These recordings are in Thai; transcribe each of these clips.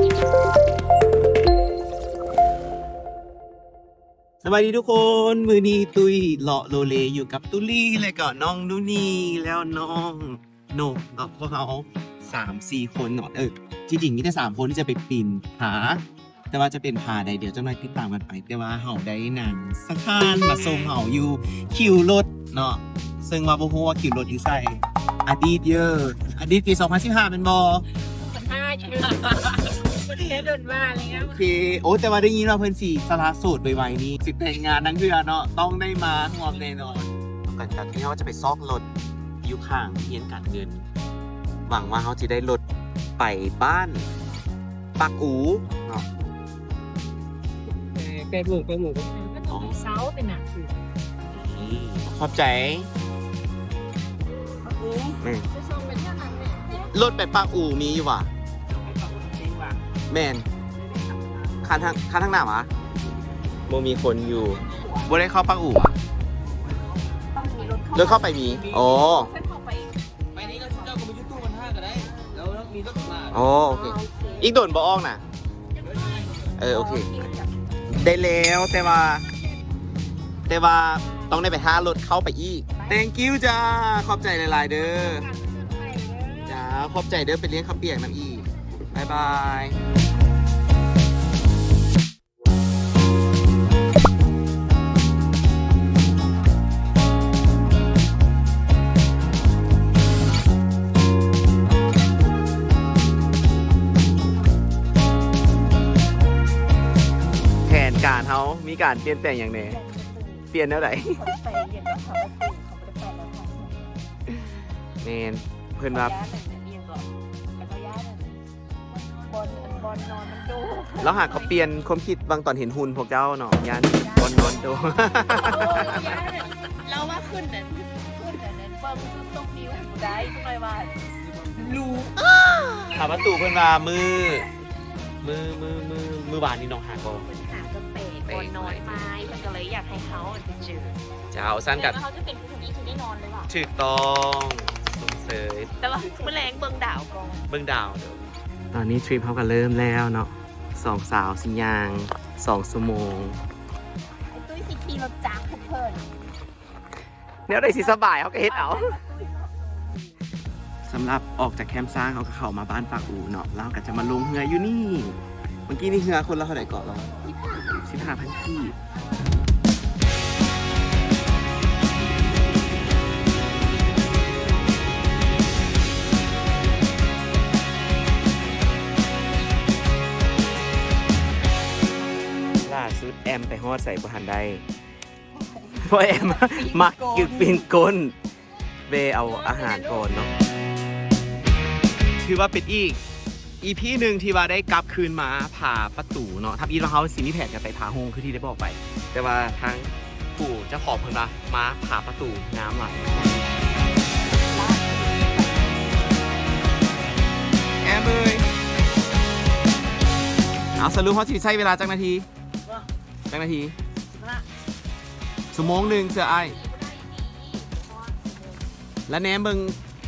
สวัสดีทุกคนมือนี้ตุยเลาะโลเลอยู่กับตุลี่เลยก็น้องดูนี่แล้วน้องโนกเนาะพวกเขา3-4 คนเนาะจริงๆมีแต่3 คนที่จะไปปีนผาแต่ว่าจะเป็นผาใดเดี๋ยวเจ้านายติดตามกันไปแต่ว่าเฮาได้นั่งสะพานมาส่งเฮาอยู่คิวรถเนาะซึ่งว่าบ่ฮู้ว่าคิวรถอยู่ไสอดีตเยอะอดีตปี2015เป็นบ่2015ชื่อประเทศโดนมาอะไรเงี้ย โอเคโอ้แต่ว่าได้ยินว่าเพิ่นสิสละโสดไวๆนี้สิแต่งงานนั่งเรือเนาะต้องได้มาร่วมแน่นอนกันจากที่เขาจะไปซอกรถอยู่ข้างเฮียนการเงินหวังว่าเขาจะได้รถไปบ้านปักอูเนาะ ไก่หมูก็ต้องมีเซาเป็นหนักคือ ขอบใจแม่ จะส่งเป็นแค่นั้นเนี่ย รถไปปักอูมีอยู่ว่ะแม่นคันทางหน้าวะโมมีคนอยู่บ่ได้เข้าปักอูอ่ะ ต้องมีรถ รถเข้าไปมีอ๋อ ค่อยเข้าไป ไปนี่เราก็ไปยุตู้มันห้าก็ได้แล้วมีรถมา อ๋อโอเคอีกโดนบ่ออกน่ะโอเคได้แล้วแต่ว่าต้องได้ไปท่ารถเข้าไปอีก thank you จ้าขอบใจหลายๆเด้อจ้าขอบใจเด้อไปเลี้ยงข้าวเปียกน้ำอีกบายบายแผนการเขามีการเปลี่ยนแปลงอย่างไรเปลี่ยนแล้วไหน ไปเรียนกับเขาเขาไม่ได้ไปแล้วค่ะ เมนเพื่อนว่า ย่าเนี่ยเรียนก่อนแล้วก็ย่าเนี่ยบอลนอนมันดู แล้วหากเขาเปลี่ยนความคิดบางตอนเห็นหุ่นพวกเจ้าเนาะยันบอลนอนโต เราว่าขึ้นเนี่ยว่ามันคือตรงนิ้วได้ทำไมว่ารู้ ถามประตูเพื่อนว่ามือวานนี่น้องหาก็ ปัญหาจะเตะบอลนอนไม้มันก็เลยอยากให้เขาเจอ จะเอาสั้นกับ แล้วเขาจะเป็นคนนี้ที่ได้นอนเลยว่ะ ถูกต้องสงเสย แต่ว่าเมื่อแรงเบิ่งดาวกอง เบื้องดาวเดี๋ยวตอนนี้ทริปเขาก็เริ่มแล้วเนาะ2 สาวสิยาง2 ชั่วโมง ไอ้ตุ้ยสิขี่รถจ้างเพิ่น เนี่ยได้สิสบายเขาก็เฮ็ดเอาสำหรับออกจากแคมป์สร้างเขาก็เข้ามาบ้านปากอูเนาะแล้วก็จะมาลงเรืออยู่นี่ เมื่อกี้นี่เรือคนละเท่าไหร่เกาะเรา15,000ที่ล่าสุดแอมไปฮอดใส่บ่ทันได้เพราะแอมมักกึกปีนก้นเวเอาอาหารก่อนเนาะคือว่าเป็นอีก EP หนึ่งที่ว่าได้กลับคืนมาผ่าประตูเนาะทำอีทเขาสิมีแผนกันไปผ่าโฮงคือที่ได้บอกไป แต่ว่าทางปู่เจ้าของเพิ่นว่ามาผ่าประตูน้ำไหลแอมเอ้ยเอาสรุปเขาสิใช้เวลาจักนาทีจักนาทีชั่วโมงหนึ่งเสือไอายและแนมเบิง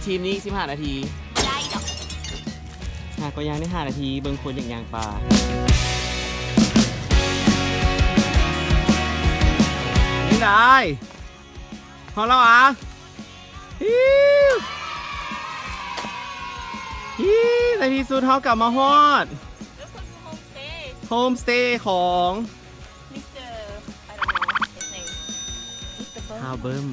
ทีมนี้15 นาทีหากก็ยังได้5 นาทีเบิงคนอย่างยางปลาไม่ได้พอแล้วอ่ะในที่สุดเขากลับมาฮอดโฮมสเตย์ของ มิสเตอร์มิสเตอร์ ฮาวเบิม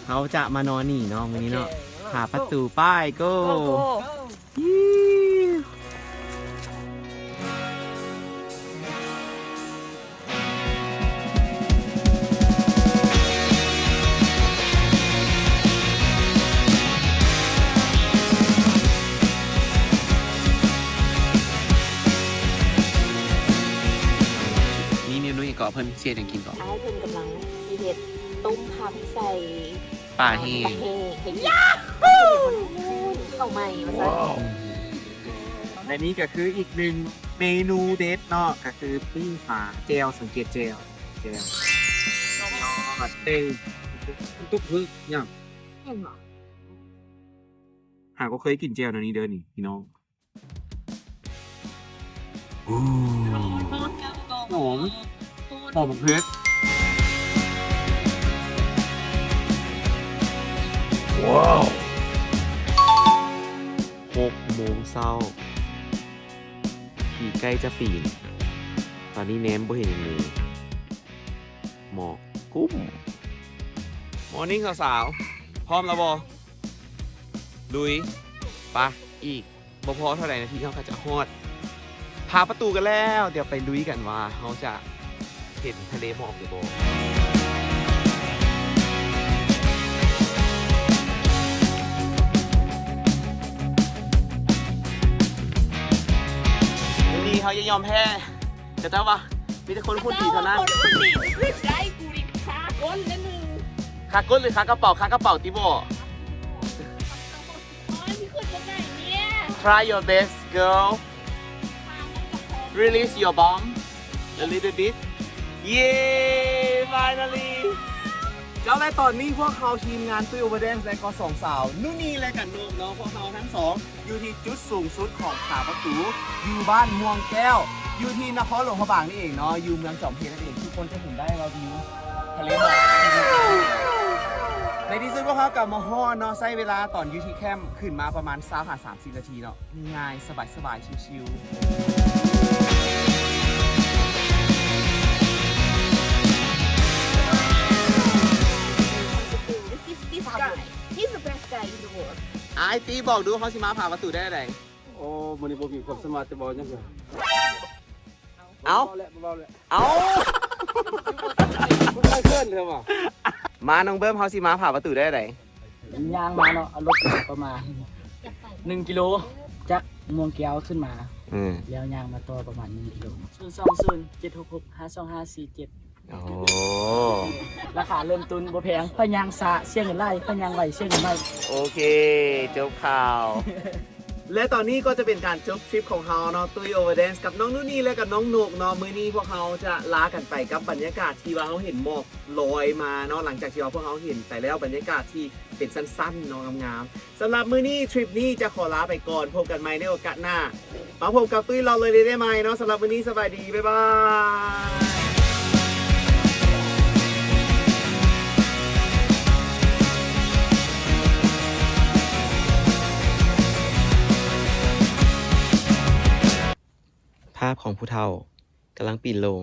เขาจะมานอนนี่เนาะวันนี้เนาะหาประตูป้ายก็นี่เมนูอย่างก่อเพิ่นเสียอย่างกินก่อน ไอ้เพิ่นกำลังซีเด็ดต้มผักใส่ ปลาแห้ง เห็นยาเข้าใหม่มาซะ และนี่ก็คืออีกหนึ่งเมนูเด็ดเนาะก็คือปิ้งปลาเจลสังเกตเจลเต้ตุ๊กพึ่งยัง เห็นเหรอ หากก็เคยกินเจลนะนี่เดินนี่พี่น้อง หอมหอมเพชรว้าว6 โมงเช้าขี่ใกล้จะปีนตอนนี้แนมบ่เห็นอย่างเลยหมอกกุ้มมอร์นิ่งสาวๆพร้อมแล้วบอลุยปะอีกบ่พอเท่าไหร่นาทีเขาก็จะฮอดพาประตูกันแล้ว เดี๋ยวไปลุยกันว่าเขาจะเห็นทะเลหมอกหรือบ่นี่เขาจะยอมแพ้แต่เจ้าว่ามีแต่คนพูดดีเท่านั้น คนพูดดีขึ้นได้กูดิคาก้นแล้วนึง คาก้นหรือคากระเป๋าคากระเป๋าติโบ โอ้ยพี่ขึ้นยังไงเนี่ย Try your best girl Release your bomb a little bit Yeah finally เจ้าและตอนนี้พวกเขาทีมงานตุ้ยโอเวอร์แดนซ์และก็สองสาวนุ่นนี่และกันโนมเนาะพวกเขาทั้งสองอยู่ที่จุดสูงสุดของผาประตูอยู่บ้านม่วงแก้ว อยู่ที่นครหลวงพระบางนี่เองเนาะอยู่เมืองจอมเพชรนั่นเองทุกคนจะเห็นได้เราวิวทะเลหมอกในที่สุดพวกเขากลับมาฮอดเนาะใช้เวลาตอนอยู่ที่แคมป์ขึ้นมาประมาณ30 นาทีเนาะง่ายสบายชิวThis guy he's the best guy in the world ไอตีบอกดูเขาสิมาผ่าประตูได้ไหน โอ้มันนี่บ่มีความสามารถจะบอกจังซี่ เอ้า เบาๆเลย เอ้า มันเคลื่อนเลยว่ะ มาน้องเบิ้มเขาสิมาผ่าประตูได้ไหน ยางมาเนาะเอารถประมาณ1 กิโลจากม่วงแก้วขึ้นมา แล้วยางมาต่อประมาณ1 กิโล020-766-52547 โอ้ ราคาเริ่มต้นบ่แพงพะยางสะเสี่ยงเงินไล่พะยางไหวเสี่ยงเงินไล่ โอเคจบข่าว และตอนนี้ก็จะเป็นการจบทริปของเขาเนาะตุ้ยโอเวอร์แดนซ์กับน้องนุ่นนี่และกับน้องหนกเนาะมื้อนี้พวกเขาจะลากันไปกับบรรยากาศที่ว่าเขาเห็นหมอกลอยมาเนาะหลังจากที่ว่าพวกเขาเห็นไปแล้วบรรยากาศที่เป็นสั้นๆเนาะงามๆสำหรับมื้อนี้ทริปนี้จะขอลาไปก่อนพบกันใหม่ในโอกาสหน้ามาพบกับตุ้ยเราเลยได้ไหมเนาะสำหรับมื้อนี้สบายดีบ๊ายบายภาพของผู้เฒ่ากำลังปีนลง